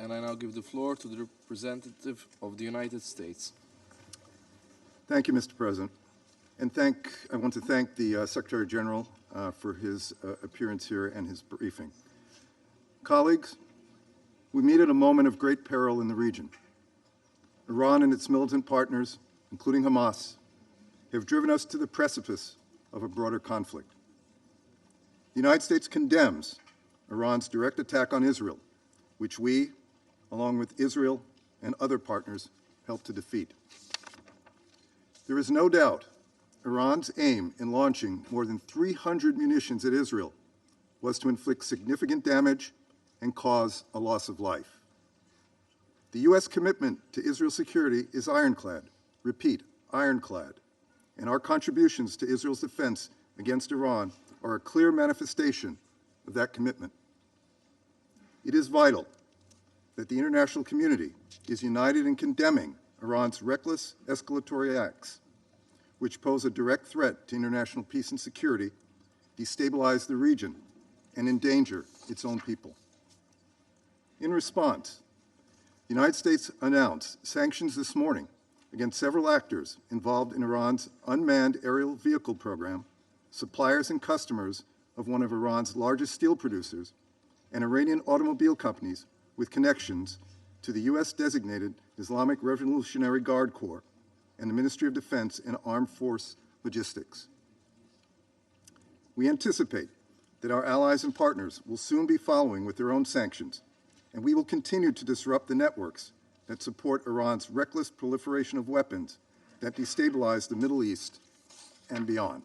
And I now give the floor to the representative of the United States. Thank you, Mr. President. And I want to thank the Secretary General for his appearance here and his briefing. Colleagues, we meet at a moment of great peril in the region. Iran and its militant partners, including Hamas, have driven us to the precipice of a broader conflict. The United States condemns Iran's direct attack on Israel, which we, along with Israel and other partners, helped to defeat. There is no doubt Iran's aim in launching more than 300 munitions at Israel was to inflict significant damage and cause a loss of life. The U.S. commitment to Israel's security is ironclad, repeat, ironclad, and our contributions to Israel's defense against Iran are a clear manifestation of that commitment. It is vital that the international community is united in condemning Iran's reckless escalatory acts, which pose a direct threat to international peace and security, destabilize the region, and endanger its own people. In response, the United States announced sanctions this morning against several actors involved in Iran's unmanned aerial vehicle program, suppliers and customers of one of Iran's largest steel producers, and Iranian automobile companies with connections to the U.S.-designated Islamic Revolutionary Guard Corps and the Ministry of Defense and Armed Force Logistics. We anticipate that our allies and partners will soon be following with their own sanctions, and we will continue to disrupt the networks that support Iran's reckless proliferation of weapons that destabilize the Middle East and beyond.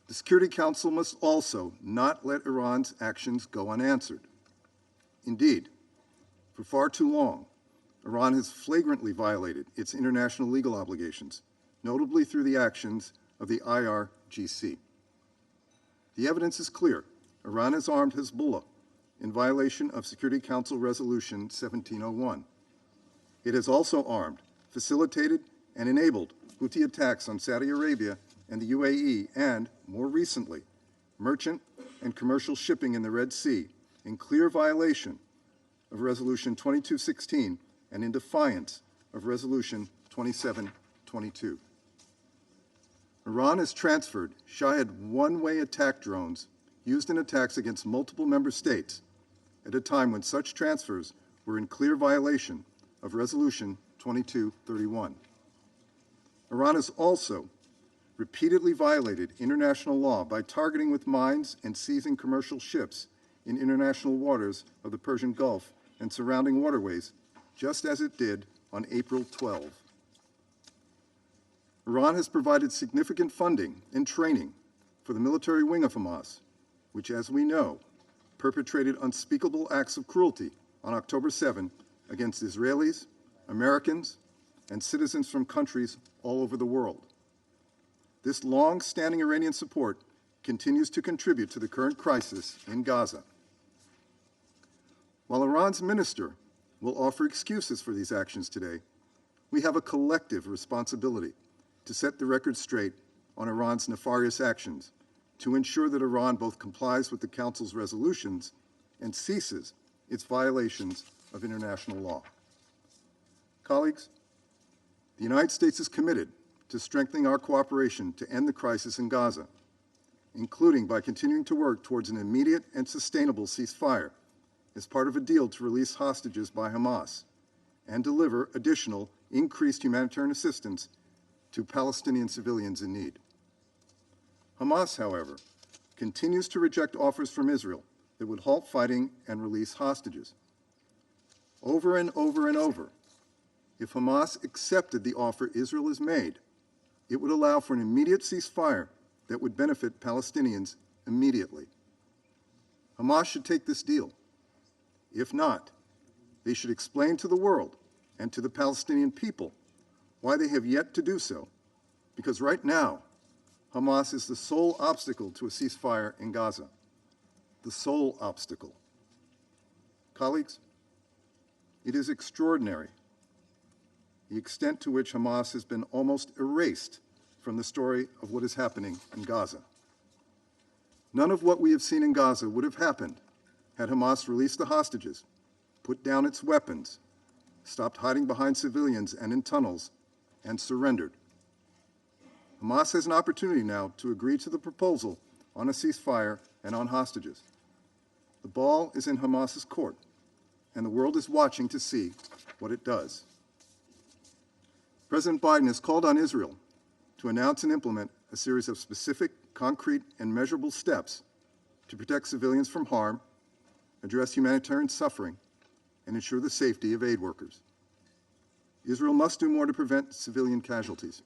The Security Council must also not let Iran's actions go unanswered. Indeed, for far too long, Iran has flagrantly violated its international legal obligations, notably through the actions of the IRGC. The evidence is clear. Iran has armed Hezbollah in violation of Security Council Resolution 1701. It has also armed, facilitated, and enabled Houthi attacks on Saudi Arabia and the UAE and, more recently, merchant and commercial shipping in the Red Sea in clear violation of Resolution 2216 and in defiance of Resolution 2722. Iran has transferred Shahed one-way attack drones used in attacks against multiple member states at a time when such transfers were in clear violation of Resolution 2231. Iran has also repeatedly violated international law by targeting with mines and seizing commercial ships in international waters of the Persian Gulf and surrounding waterways, just as it did on April 12. Iran has provided significant funding and training for the military wing of Hamas, which, as we know, perpetrated unspeakable acts of cruelty on October 7 against Israelis, Americans, and citizens from countries all over the world. This long-standing Iranian support continues to contribute to the current crisis in Gaza. While Iran's minister will offer excuses for these actions today, we have a collective responsibility to set the record straight on Iran's nefarious actions, to ensure that Iran both complies with the Council's resolutions and ceases its violations of international law. Colleagues, the United States is committed to strengthening our cooperation to end the crisis in Gaza, including by continuing to work towards an immediate and sustainable ceasefire as part of a deal to release hostages by Hamas and deliver additional increased humanitarian assistance to Palestinian civilians in need. Hamas, however, continues to reject offers from Israel that would halt fighting and release hostages. Over and over and over, if Hamas accepted the offer Israel has made, it would allow for an immediate ceasefire that would benefit Palestinians immediately. Hamas should take this deal. If not, they should explain to the world and to the Palestinian people why they have yet to do so, because right now, Hamas is the sole obstacle to a ceasefire in Gaza. The sole obstacle. Colleagues, it is extraordinary the extent to which Hamas has been almost erased from the story of what is happening in Gaza. None of what we have seen in Gaza would have happened had Hamas released the hostages, put down its weapons, stopped hiding behind civilians and in tunnels, and surrendered. Hamas has an opportunity now to agree to the proposal on a ceasefire and on hostages. The ball is in Hamas's court, and the world is watching to see what it does. President Biden has called on Israel to announce and implement a series of specific, concrete, and measurable steps to protect civilians from harm, address humanitarian suffering, and ensure the safety of aid workers. Israel must do more to prevent civilian casualties.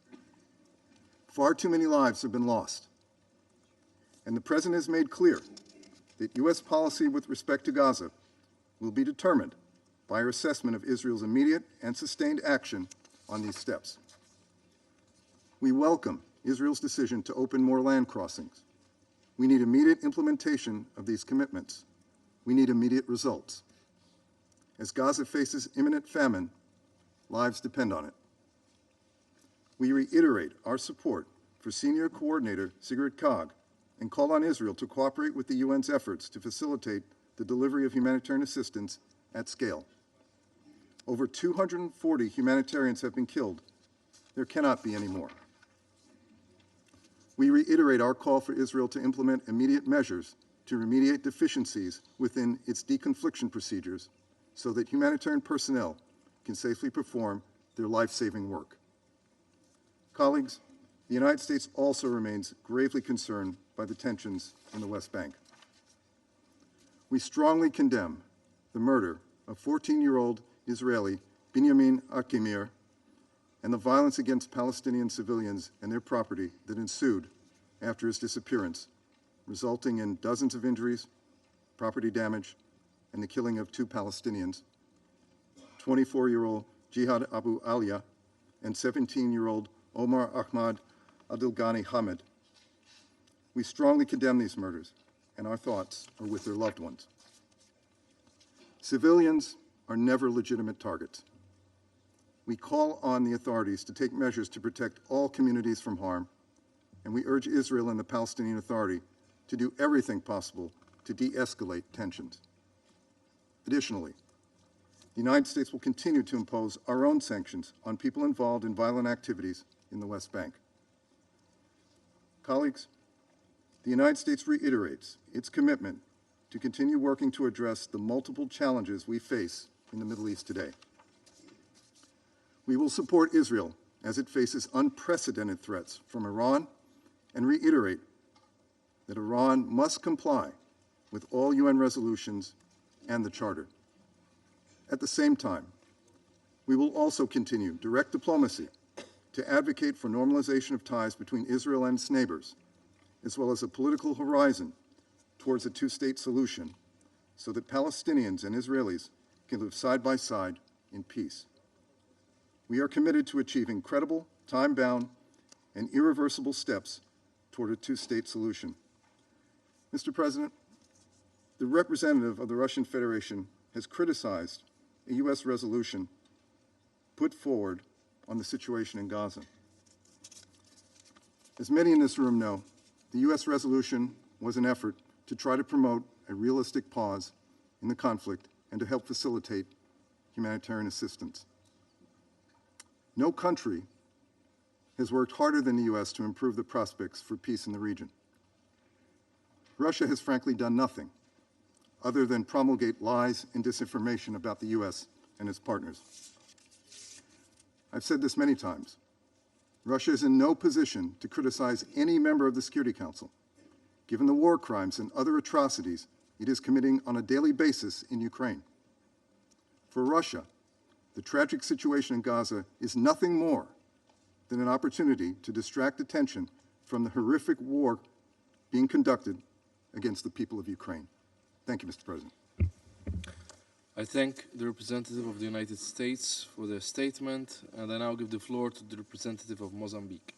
Far too many lives have been lost. And the President has made clear that U.S. policy with respect to Gaza will be determined by our assessment of Israel's immediate and sustained action on these steps. We welcome Israel's decision to open more land crossings. We need immediate implementation of these commitments. We need immediate results. As Gaza faces imminent famine, lives depend on it. We reiterate our support for Senior Coordinator Sigrid Kaag and call on Israel to cooperate with the UN's efforts to facilitate the delivery of humanitarian assistance at scale. Over 240 humanitarians have been killed. There cannot be any more. We reiterate our call for Israel to implement immediate measures to remediate deficiencies within its deconfliction procedures so that humanitarian personnel can safely perform their life-saving work. Colleagues, the United States also remains gravely concerned by the tensions in the West Bank. We strongly condemn the murder of 14-year-old Israeli Binyamin Akimir and the violence against Palestinian civilians and their property that ensued after his disappearance, resulting in dozens of injuries, property damage, and the killing of 2 Palestinians, 24-year-old Jihad Abu Alia and 17-year-old Omar Ahmad Abdelghani Hamid. We strongly condemn these murders, and our thoughts are with their loved ones. Civilians are never legitimate targets. We call on the authorities to take measures to protect all communities from harm, and we urge Israel and the Palestinian Authority to do everything possible to de-escalate tensions. Additionally, the United States will continue to impose our own sanctions on people involved in violent activities in the West Bank. Colleagues, the United States reiterates its commitment to continue working to address the multiple challenges we face in the Middle East today. We will support Israel as it faces unprecedented threats from Iran and reiterate that Iran must comply with all UN resolutions and the Charter. At the same time, we will also continue direct diplomacy to advocate for normalization of ties between Israel and its neighbors, as well as a political horizon towards a two-state solution so that Palestinians and Israelis can live side by side in peace. We are committed to achieving credible, time-bound, and irreversible steps toward a two-state solution. Mr. President, the representative of the Russian Federation has criticized a U.S. resolution put forward on the situation in Gaza. As many in this room know, the U.S. resolution was an effort to try to promote a realistic pause in the conflict and to help facilitate humanitarian assistance. No country has worked harder than the U.S. to improve the prospects for peace in the region. Russia has frankly done nothing other than promulgate lies and disinformation about the U.S. and its partners. I've said this many times. Russia is in no position to criticize any member of the Security Council, given the war crimes and other atrocities it is committing on a daily basis in Ukraine. For Russia, the tragic situation in Gaza is nothing more than an opportunity to distract attention from the horrific war being conducted against the people of Ukraine. Thank you, Mr. President. I thank the representative of the United States for their statement, and I now give the floor to the representative of Mozambique.